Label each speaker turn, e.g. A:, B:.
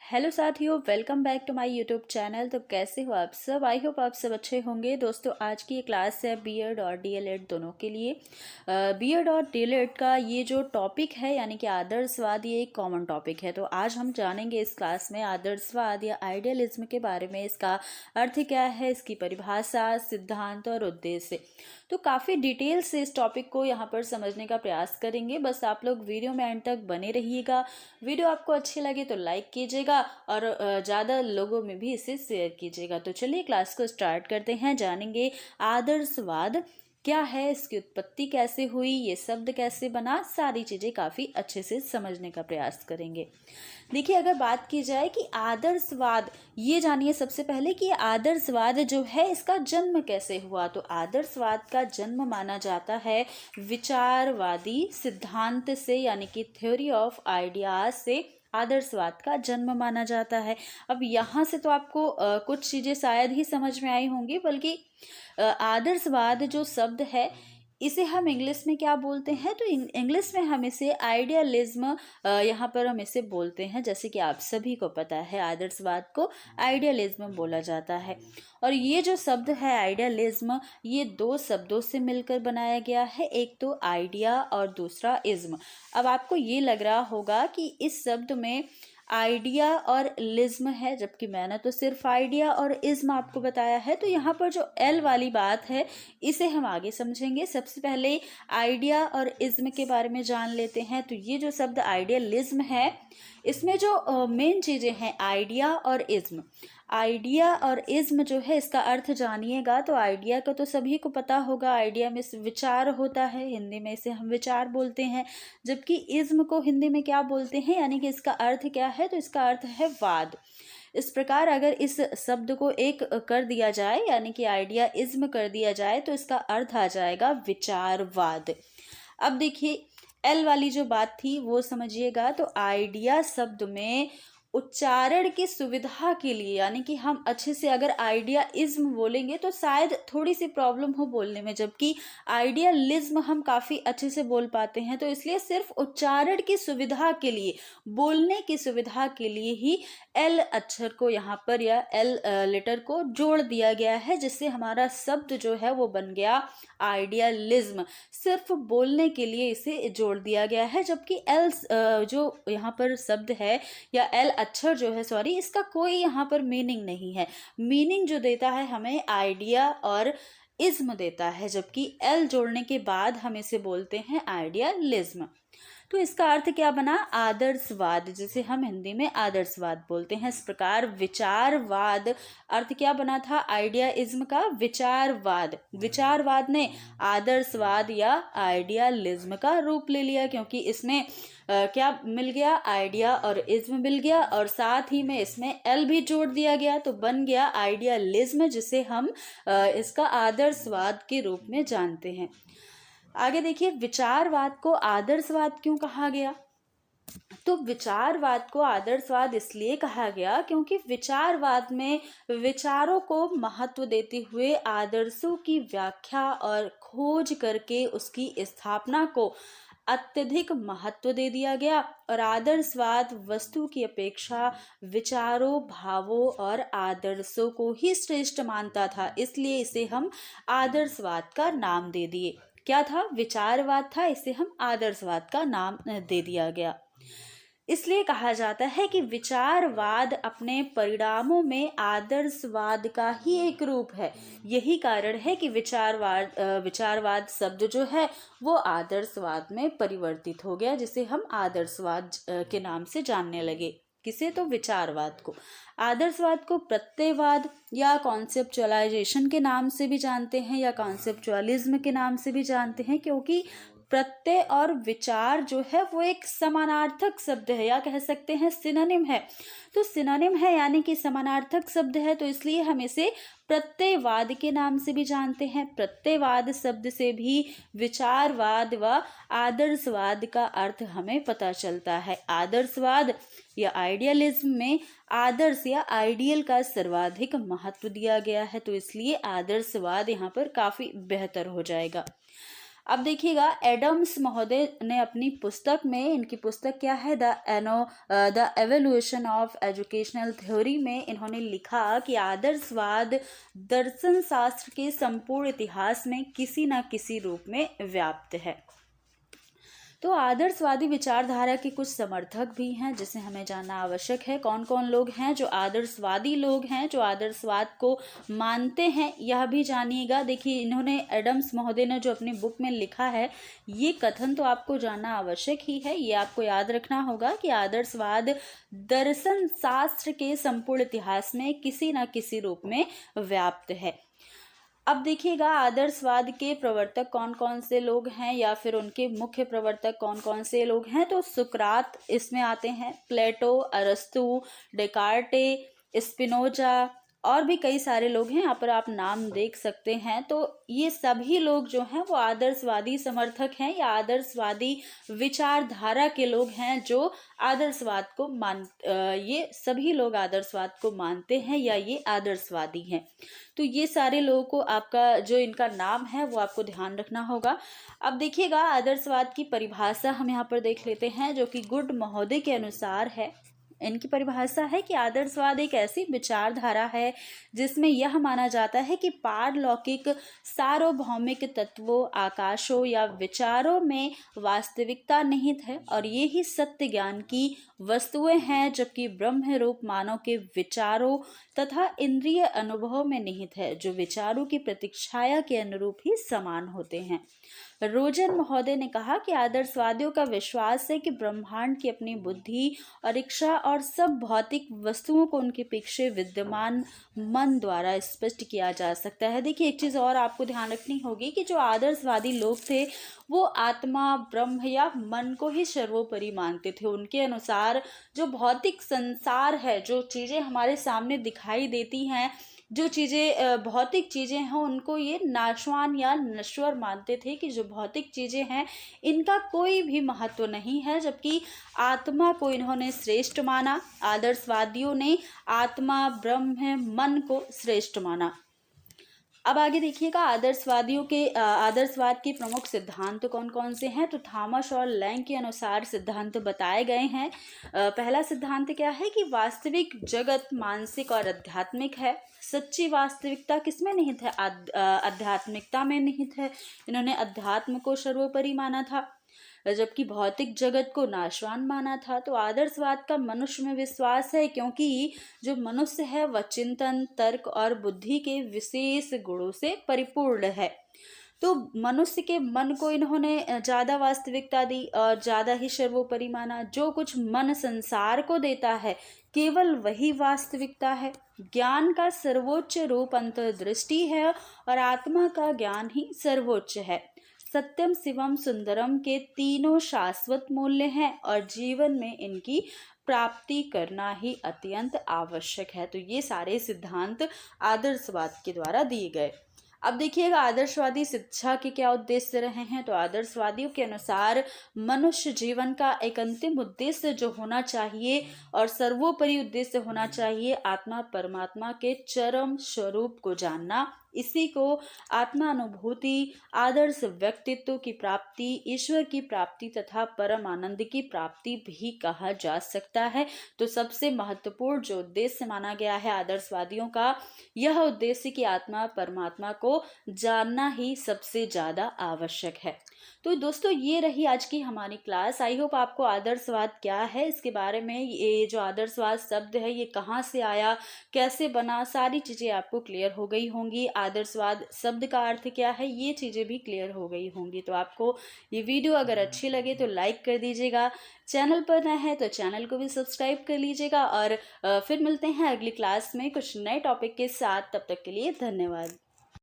A: Hello साथियों, welcome back to my YouTube channel. तो कैसे हो आप सब? आई होप आप सब अच्छे होंगे। दोस्तों, आज की ये क्लास है बीएड और डीएलएड दोनों के लिए। बीएड और डीएलएड का ये जो टॉपिक है यानी कि आदर्शवाद, ये एक कॉमन टॉपिक है। तो आज हम जानेंगे इस क्लास में आदर्शवाद या आइडियलिज्म के बारे में। इसका अर्थ क्या है, इसकी परिभाषा, सिद्धांत और उद्देश्य। तो काफ़ी डिटेल से इस टॉपिक को यहाँ पर समझने का प्रयास करेंगे। बस आप लोग वीडियो में एंड तक बने रहिएगा। वीडियो आपको अच्छी लगे तो लाइक कीजिएगा और ज़्यादा लोगों में भी इसे शेयर कीजिएगा। तो चलिए क्लास को स्टार्ट करते हैं। जानेंगे आदर्शवाद क्या है, इसकी उत्पत्ति कैसे हुई, ये शब्द कैसे बना, सारी चीज़ें काफ़ी अच्छे से समझने का प्रयास करेंगे। देखिए, अगर बात की जाए कि आदर्शवाद, ये जानिए सबसे पहले कि आदर्शवाद जो है इसका जन्म कैसे हुआ। तो आदर्शवाद का जन्म माना जाता है विचारवादी सिद्धांत से, यानी कि थ्योरी ऑफ आइडियाज से आदर्शवाद का जन्म माना जाता है। अब यहाँ से तो आपको कुछ चीज़ें शायद ही समझ में आई होंगी, बल्कि आदर्शवाद जो शब्द है इसे हम इंग्लिश में क्या बोलते हैं, तो इंग्लिश में हम इसे आइडियलिज्म यहाँ पर हम इसे बोलते हैं। जैसे कि आप सभी को पता है, आदर्शवाद को आइडियलिज्म बोला जाता है। और ये जो शब्द है आइडियलिज्म, ये दो शब्दों से मिलकर बनाया गया है, एक तो आइडिया और दूसरा इज्म। अब आपको ये लग रहा होगा कि इस शब्द में आइडिया और लिज्म है, जबकि मैंने तो सिर्फ आइडिया और इज्म आपको बताया है। तो यहाँ पर जो एल वाली बात है इसे हम आगे समझेंगे। सबसे पहले आइडिया और इज्म के बारे में जान लेते हैं। तो ये जो शब्द आइडियलिज्म है, इसमें जो मेन चीज़ें हैं आइडिया और इज्म। आइडिया और इज्म जो है, इसका अर्थ जानिएगा तो आइडिया का तो सभी को पता होगा, आइडिया में विचार होता है, हिंदी में इसे हम विचार बोलते हैं। जबकि इज्म को हिंदी में क्या बोलते हैं, यानी कि इसका अर्थ क्या है, तो इसका अर्थ है वाद। इस प्रकार अगर इस शब्द को एक कर दिया जाए, यानी कि आइडिया इज्म कर दिया जाए, तो इसका अर्थ आ जाएगा विचारवाद। अब देखिए, एल वाली जो बात थी वो समझिएगा। तो आइडिया शब्द में उच्चारण की सुविधा के लिए, यानी कि हम अच्छे से अगर आइडिया इज्म बोलेंगे तो शायद थोड़ी सी प्रॉब्लम हो बोलने में, जबकि आइडियलिज्म हम काफ़ी अच्छे से बोल पाते हैं। तो इसलिए सिर्फ उच्चारण की सुविधा के लिए, बोलने की सुविधा के लिए ही एल अक्षर को यहाँ पर या एल लेटर को जोड़ दिया गया है, जिससे हमारा शब्द जो है वो बन गया आइडियलिज्म। सिर्फ बोलने के लिए इसे जोड़ दिया गया है। जबकि एल जो यहाँ पर शब्द है या एल अक्षर जो है, सॉरी, इसका कोई यहाँ पर मीनिंग नहीं है। मीनिंग जो देता है हमें आइडिया और इज्म देता है, जबकि एल जोड़ने के बाद हम इसे बोलते हैं आइडियलिज्म। तो इसका अर्थ क्या बना, आदर्शवाद, जिसे हम हिंदी में आदर्शवाद बोलते हैं। इस प्रकार विचारवाद अर्थ क्या बना था, आइडियाइज्म का विचारवाद। विचारवाद ने आदर्शवाद या आइडियलिज्म का रूप ले लिया, क्योंकि इसमें क्या मिल गया, आइडिया और इज्म मिल गया, और साथ ही में इसमें एल भी जोड़ दिया गया, तो बन गया आइडियलिज्म, जिसे हम इसका आदर्शवाद के रूप में जानते हैं। आगे देखिए, विचारवाद को आदर्शवाद क्यों कहा गया। तो विचारवाद को आदर्शवाद इसलिए कहा गया क्योंकि विचारवाद में विचारों को महत्व देते हुए आदर्शों की व्याख्या और खोज करके उसकी स्थापना को अत्यधिक महत्व दे दिया गया। और आदर्शवाद वस्तु की अपेक्षा विचारों, भावों और आदर्शों को ही श्रेष्ठ मानता था, इसलिए इसे हम आदर्शवाद का नाम दे दिए। क्या था, विचारवाद था, इसे हम आदर्शवाद का नाम दे दिया गया। इसलिए कहा जाता है कि विचारवाद अपने परिणामों में आदर्शवाद का ही एक रूप है। यही कारण है कि विचारवाद शब्द जो है वो आदर्शवाद में परिवर्तित हो गया, जिसे हम आदर्शवाद के नाम से जानने लगे। किसे, तो विचारवाद को। आदर्शवाद को प्रत्ययवाद या कॉन्सेप्चुअलाइजेशन के नाम से भी जानते हैं, या कॉन्सेप्चुअलिज्म के नाम से भी जानते हैं, क्योंकि प्रत्यय और विचार जो है वो एक समानार्थक शब्द है, या कह सकते हैं सिनोनिम है। तो सिनोनिम है यानी कि समानार्थक शब्द है, तो इसलिए हम इसे प्रत्ययवाद के नाम से भी जानते हैं। प्रत्ययवाद शब्द से भी विचारवाद व आदर्शवाद का अर्थ हमें पता चलता है। आदर्शवाद या आइडियलिज्म में आदर्श या आइडियल का सर्वाधिक महत्व दिया गया है, तो इसलिए आदर्शवाद यहाँ पर काफ़ी बेहतर हो जाएगा। अब देखिएगा एडम्स महोदय ने अपनी पुस्तक में, इनकी पुस्तक क्या है, the evolution of educational theory में इन्होंने लिखा कि आदर्शवाद दर्शन शास्त्र के संपूर्ण इतिहास में किसी न किसी रूप में व्याप्त है। तो आदर्शवादी विचारधारा के कुछ समर्थक भी हैं जिसे हमें जानना आवश्यक है। कौन कौन लोग हैं जो आदर्शवादी लोग हैं, जो आदर्शवाद को मानते हैं, यह भी जानिएगा। देखिए इन्होंने, एडम्स महोदय ने जो अपनी बुक में लिखा है, ये कथन तो आपको जानना आवश्यक ही है। ये आपको याद रखना होगा कि आदर्शवाद दर्शन शास्त्र के संपूर्ण इतिहास में किसी न किसी रूप में व्याप्त है। अब देखिएगा आदर्शवाद के प्रवर्तक कौन कौन से लोग हैं, या फिर उनके मुख्य प्रवर्तक कौन कौन से लोग हैं। तो सुकरात इसमें आते हैं, प्लेटो, अरस्तु, डेकार्टे, स्पिनोजा और भी कई सारे लोग हैं, यहाँ पर आप नाम देख सकते हैं। तो ये सभी लोग जो हैं वो आदर्शवादी समर्थक हैं या आदर्शवादी विचारधारा के लोग हैं जो आदर्शवाद को ये सभी लोग आदर्शवाद को मानते हैं या ये आदर्शवादी हैं। तो ये सारे लोगों को, आपका जो इनका नाम है वो आपको ध्यान रखना होगा। अब देखिएगा आदर्शवाद की परिभाषा हम यहाँ पर देख लेते हैं, जो कि गुड महोदय के अनुसार है। इनकी परिभाषा है कि आदर्शवाद एक ऐसी विचारधारा है जिसमें यह माना जाता है कि पारलौकिक सार्वभौमिक तत्वों, आकाशों या विचारों में वास्तविकता निहित है और ये ही सत्य ज्ञान की वस्तुएं हैं, जबकि ब्रह्म रूप मानव के विचारों तथा इंद्रिय अनुभव में निहित है, जो विचारों की प्रतीक्षाया के अनुरूप ही समान होते हैं। रोजन महोदय ने कहा कि आदर्शवादियों का विश्वास है कि ब्रह्मांड की अपनी बुद्धि और इच्छा और सब भौतिक वस्तुओं को उनके पीछे विद्यमान मन द्वारा स्पष्ट किया जा सकता है। देखिए एक चीज और आपको ध्यान रखनी होगी कि जो आदर्शवादी लोग थे वो आत्मा, ब्रह्म या मन को ही सर्वोपरि मानते थे। उनके अनुसार जो भौतिक संसार है, जो चीजें हमारे सामने दिखाई देती हैं, जो चीज़ें भौतिक चीज़ें हैं, उनको ये नाशवान या नश्वर मानते थे कि जो भौतिक चीज़ें हैं इनका कोई भी महत्व नहीं है, जबकि आत्मा को इन्होंने श्रेष्ठ माना। आदर्शवादियों ने आत्मा, ब्रह्म, मन को श्रेष्ठ माना। अब आगे देखिएगा आदर्शवाद के प्रमुख सिद्धांत कौन कौन से हैं। तो थॉमस और लैंग के अनुसार सिद्धांत बताए गए हैं। पहला सिद्धांत क्या है कि वास्तविक जगत मानसिक और आध्यात्मिक है। सच्ची वास्तविकता किसमें निहित है? आध्यात्मिकता में निहित है। इन्होंने अध्यात्म को सर्वोपरि माना था, जबकि भौतिक जगत को नाशवान माना था। तो आदर्शवाद का मनुष्य में विश्वास है, क्योंकि जो मनुष्य है वह चिंतन, तर्क और बुद्धि के विशेष गुणों से परिपूर्ण है। तो मनुष्य के मन को इन्होंने ज़्यादा वास्तविकता दी और ज़्यादा ही सर्वोपरि माना। जो कुछ मन संसार को देता है केवल वही वास्तविकता है। ज्ञान का सर्वोच्च रूप अंतर्दृष्टि है और आत्मा का ज्ञान ही सर्वोच्च है। सत्यम, शिवम, सुंदरम के तीनों शाश्वत मूल्य हैं और जीवन में इनकी प्राप्ति करना ही अत्यंत आवश्यक है। तो ये सारे सिद्धांत आदर्शवाद के द्वारा दिए गए। अब देखिएगा आदर्शवादी शिक्षा के क्या उद्देश्य रहे हैं। तो आदर्शवादियों के अनुसार मनुष्य जीवन का एक अंतिम उद्देश्य जो होना चाहिए और सर्वोपरि उद्देश्य होना चाहिए, आत्मा परमात्मा के चरम स्वरूप को जानना। इसी को आत्मानुभूति, आदर्श व्यक्तित्व की प्राप्ति, ईश्वर की प्राप्ति तथा परम आनंद की प्राप्ति भी कहा जा सकता है। तो सबसे महत्वपूर्ण जो उद्देश्य माना गया है आदर्शवादियों का, यह उद्देश्य कि आत्मा परमात्मा को जानना ही सबसे ज्यादा आवश्यक है। तो दोस्तों ये रही आज की हमारी क्लास। आई होप आपको आदर्शवाद क्या है इसके बारे में, ये जो आदर्शवाद शब्द है ये कहाँ से आया, कैसे बना, सारी चीज़ें आपको क्लियर हो गई होंगी। आदर्शवाद शब्द का अर्थ क्या है ये चीज़ें भी क्लियर हो गई होंगी। तो आपको ये वीडियो अगर अच्छी लगे तो लाइक कर दीजिएगा, चैनल पर नए हैं तो चैनल को भी सब्सक्राइब कर लीजिएगा और फिर मिलते हैं अगली क्लास में कुछ नए टॉपिक के साथ। तब तक के लिए धन्यवाद।